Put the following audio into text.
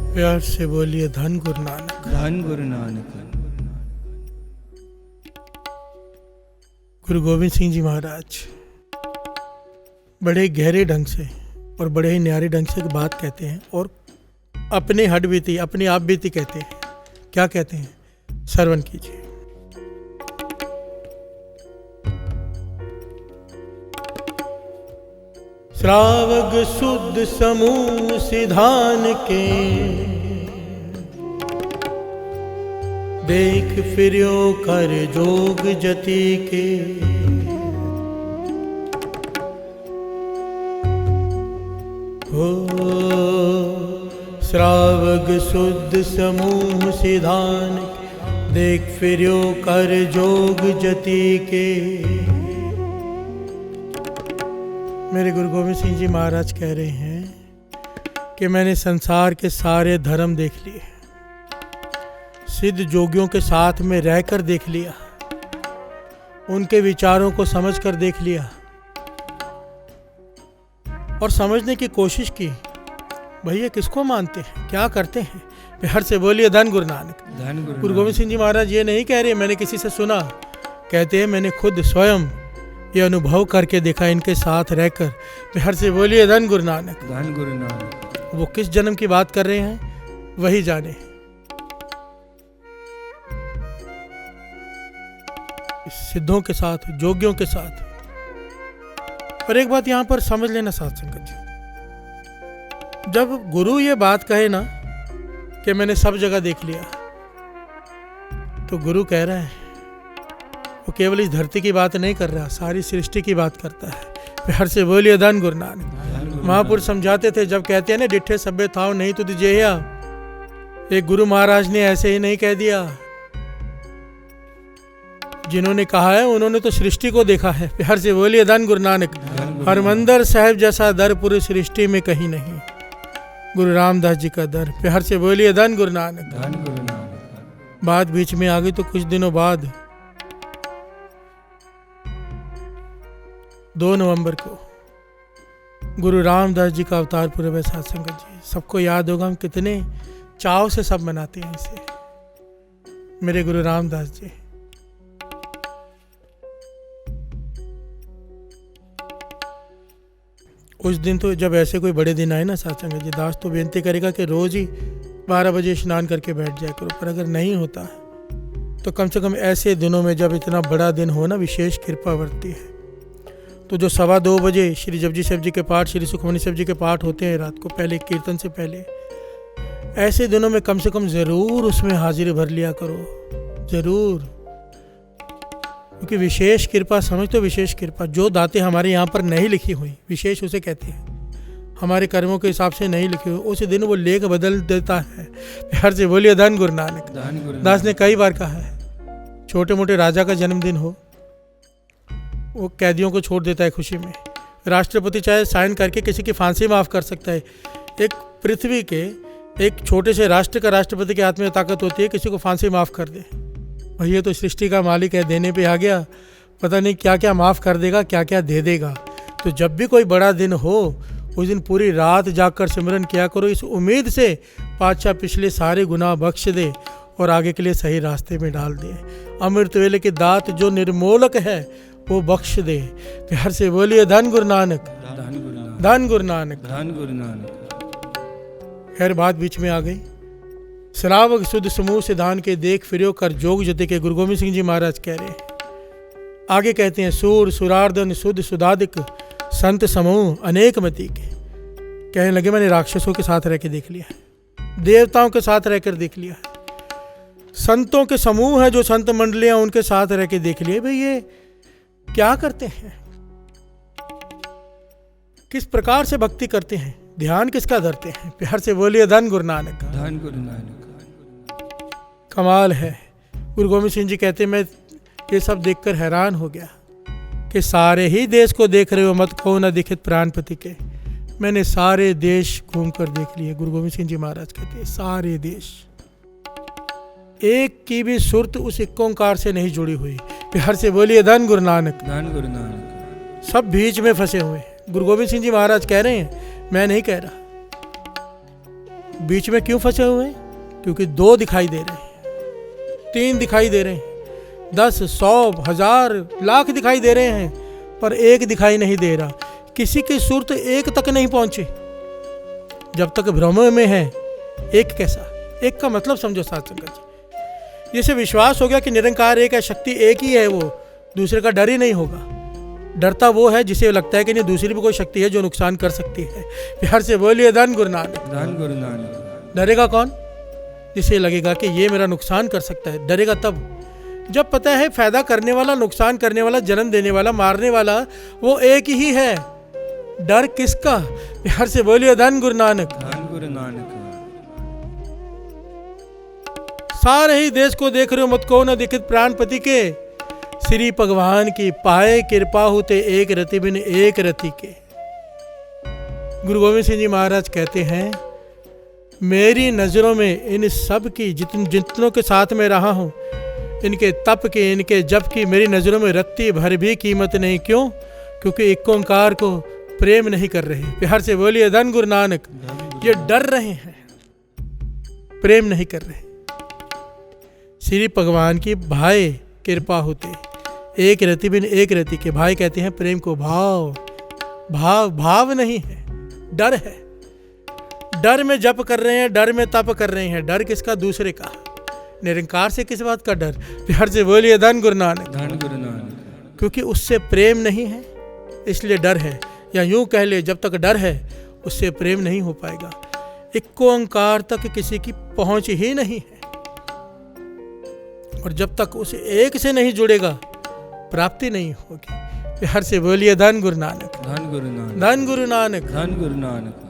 प्यार से बोलिए धन गुरु नानक। धन गुरु नानक। गुरु गोविंद सिंह जी महाराज बड़े गहरे ढंग से और बड़े ही न्यारे ढंग से बात कहते हैं और अपने हड बीती अपनी आप बीती कहते हैं। क्या कहते हैं, श्रवण कीजिए। श्रावक शुद्ध समूह सिधान के, देख फिर्यो कर जोग जति के। हो श्रावक शुद्ध समूह सिधान के, देख फिर्यो कर जोग जति के। मेरे गुरु गोविंद सिंह जी महाराज कह रहे हैं कि मैंने संसार के सारे धर्म देख लिए, सिद्ध जोगियों के साथ में रहकर देख लिया, उनके विचारों को समझकर देख लिया और समझने की कोशिश की। भैया किसको मानते हैं, क्या करते हैं। प्यार से बोलिए धन गुरु नानक। धन गुरु गोविंद सिंह जी महाराज ये नहीं कह रहे मैंने किसी से सुना, कहते हैं मैंने खुद स्वयं ये अनुभव करके देखा इनके साथ रहकर। प्यार से बोलिए धन गुरु नानक। धन गुरु नानक। वो किस जन्म की बात कर रहे हैं वही जाने। सिद्धों के साथ, जोगियों के साथ। और एक बात यहां पर समझ लेना साथ संगत जी, जब गुरु ये बात कहे ना कि मैंने सब जगह देख लिया, तो गुरु कह रहा है वो केवल इस धरती की बात नहीं कर रहा, सारी सृष्टि की बात करता है। प्यार से बोलिए धन गुरु नानक। महापुरुष समझाते थे, जब कहते हैं ना डिठे सभ्य थाव नहीं तुझ जेहिया, एक गुरु महाराज ने ऐसे ही नहीं कह दिया। जिन्होंने कहा है उन्होंने तो सृष्टि को देखा है। प्यार से बोलिए धन गुरु नानक। हरमंदर साहिब जैसा दर पूरी सृष्टि में कहीं नहीं, गुरु रामदास जी का दर। प्यार से बोलिए धन गुरु नानक। धन गुरु नानक। बात बीच में आ गई तो कुछ दिनों बाद 2 नवंबर को गुरु रामदास जी का अवतार पूर्व है। साथ संगत जी सबको याद होगा, हम कितने चाव से सब मनाते हैं इसे। मेरे गुरु रामदास जी उस दिन तो जब ऐसे कोई बड़े दिन आए ना साथ संगत जी, दास तो बेनती करेगा कि रोज ही 12 बजे स्नान करके बैठ जाया करो। पर अगर नहीं होता तो कम से कम ऐसे दिनों में जब इतना बड़ा दिन हो ना, विशेष कृपा बरती है। तो जो 2:15 बजे श्री जपजी साहब जी के पाठ, श्री सुखमनी साहब जी के पाठ होते हैं रात को, पहले कीर्तन से पहले, ऐसे दिनों में कम से कम ज़रूर उसमें हाजिरी भर लिया करो, ज़रूर। क्योंकि विशेष कृपा समझ तो विशेष कृपा, जो दातें हमारे यहाँ पर नहीं लिखी हुई, विशेष उसे कहते हैं, हमारे कर्मों के हिसाब से नहीं लिखी हुई, उस दिन वो लेख बदल देता है। प्यार से बोलिए धन गुरु नानक। दास ने कई बार कहा है, छोटे मोटे राजा का जन्मदिन हो, वो कैदियों को छोड़ देता है खुशी में। राष्ट्रपति चाहे साइन करके किसी की फांसी माफ़ कर सकता है। एक पृथ्वी के एक छोटे से राष्ट्र का राष्ट्रपति के हाथ में ताकत होती है किसी को फांसी माफ़ कर दे। भैया तो सृष्टि का मालिक है, देने पे आ गया, पता नहीं क्या क्या माफ़ कर देगा, क्या क्या दे देगा। तो जब भी कोई बड़ा दिन हो उस दिन पूरी रात जागकर सिमरन किया करो, इस उम्मीद से पातशाह पिछले सारे गुनाह बख्श दे और आगे के लिए सही रास्ते में डाल दे। अमृत वेले की दात जो निर्मोलक है वो बख्श दे। प्यार से बोलिए धन गुरु नानक। धन गुरु नानक। धन गुरु नानक। खैर बात बीच में आ गई। श्रावक शुद्ध समूह सिधान के, देख फिर्यो कर जोग जति के। गुरु गोविंद सिंह जी महाराज कह रहे हैं, आगे कहते हैं, सूर सुरार्दन शुद्ध सुदादिक संत समूह अनेक मति के। कहने लगे मैंने राक्षसों के साथ रह के देख लिया है, देवताओं के साथ रहकर देख लिया है, संतों के समूह है जो संत मंडलियां, उनके साथ रह के देख लिया। भाई ये क्या करते हैं, किस प्रकार से भक्ति करते हैं, ध्यान किसका धरते हैं। प्यार से बोलिए धन गुरु नानक। धन गुरु नानक। कमाल है। गुरु गोविंद सिंह जी कहते मैं ये सब देखकर हैरान हो गया कि सारे ही देश को देख रहे हो, मत कहो न दिखित प्राणपति के। मैंने सारे देश घूम कर देख लिए। गुरु गोविंद सिंह जी महाराज कहते हैं सारे देश, एक की भी सुरत उस एक ओंकार से नहीं जुड़ी हुई। प्यार से बोलिए धन गुरु नानक। धन गुरु नानक। सब बीच में फंसे हुए। गुरु गोविंद सिंह जी महाराज कह रहे हैं, मैं नहीं कह रहा। बीच में क्यों फंसे हुए हैं? क्योंकि 2 दिखाई दे रहे हैं, 3 दिखाई दे रहे हैं, 10, 100, 1000, लाख दिखाई दे रहे हैं, पर एक दिखाई नहीं दे रहा। किसी की सूरत एक तक नहीं पहुंची जब तक भ्रम में है। एक कैसा? एक का मतलब समझो साथ संगत जी, जिसे विश्वास हो गया कि निरंकार एक है, शक्ति एक ही है, वो दूसरे का डर ही नहीं होगा। डरता वो है जिसे लगता है कि नहीं दूसरी भी कोई शक्ति है जो नुकसान कर सकती है। प्यार से बोलिए धन गुरु नानक। धन गुरु नानक। डरेगा कौन? जिसे लगेगा कि ये मेरा नुकसान कर सकता है। डरेगा तब जब पता है फायदा करने वाला, नुकसान करने वाला, जन्म देने वाला, मारने वाला वो एक ही है। डर किसका? प्यार से बोलिए धन गुरु नानक। धन गुरु नानक। सारे ही देश को देख रहे हो, मत को न दिखित प्राणपति के, श्री भगवान की पाए कृपा होते एक रति बिन एक रति के। गुरु गोविंद सिंह जी महाराज कहते हैं, मेरी नजरों में इन सब की जितनों के साथ में रहा हूं, इनके तप की, इनके जप की मेरी नजरों में रत्ती भर भी कीमत नहीं। क्यों? क्योंकि एक ओंकार को प्रेम नहीं कर रहे। प्यार से बोलिए धन गुरु नानक। ये डर रहे हैं, प्रेम नहीं कर रहे। श्री भगवान की भाई कृपा होते एक रति बिन एक रति के। भाई कहते हैं प्रेम को भाव, भाव भाव नहीं है, डर है। डर में जप कर रहे हैं, डर में तप कर रहे हैं। डर किसका? दूसरे का। निरंकार से किस बात का डर? प्यार से बोलिए धन गुरु नानक। धन गुरु नानक। क्योंकि उससे प्रेम नहीं है इसलिए डर है, या यूं कह ले जब तक डर है उससे प्रेम नहीं हो पाएगा। एक ओंकार तक किसी की पहुंच ही नहीं है, और जब तक उसे एक से नहीं जुड़ेगा प्राप्ति नहीं होगी। प्यार से बोलिए धन गुरु नानक। धन गुरु नानक। धन गुरु नानक। धन गुरु नानक।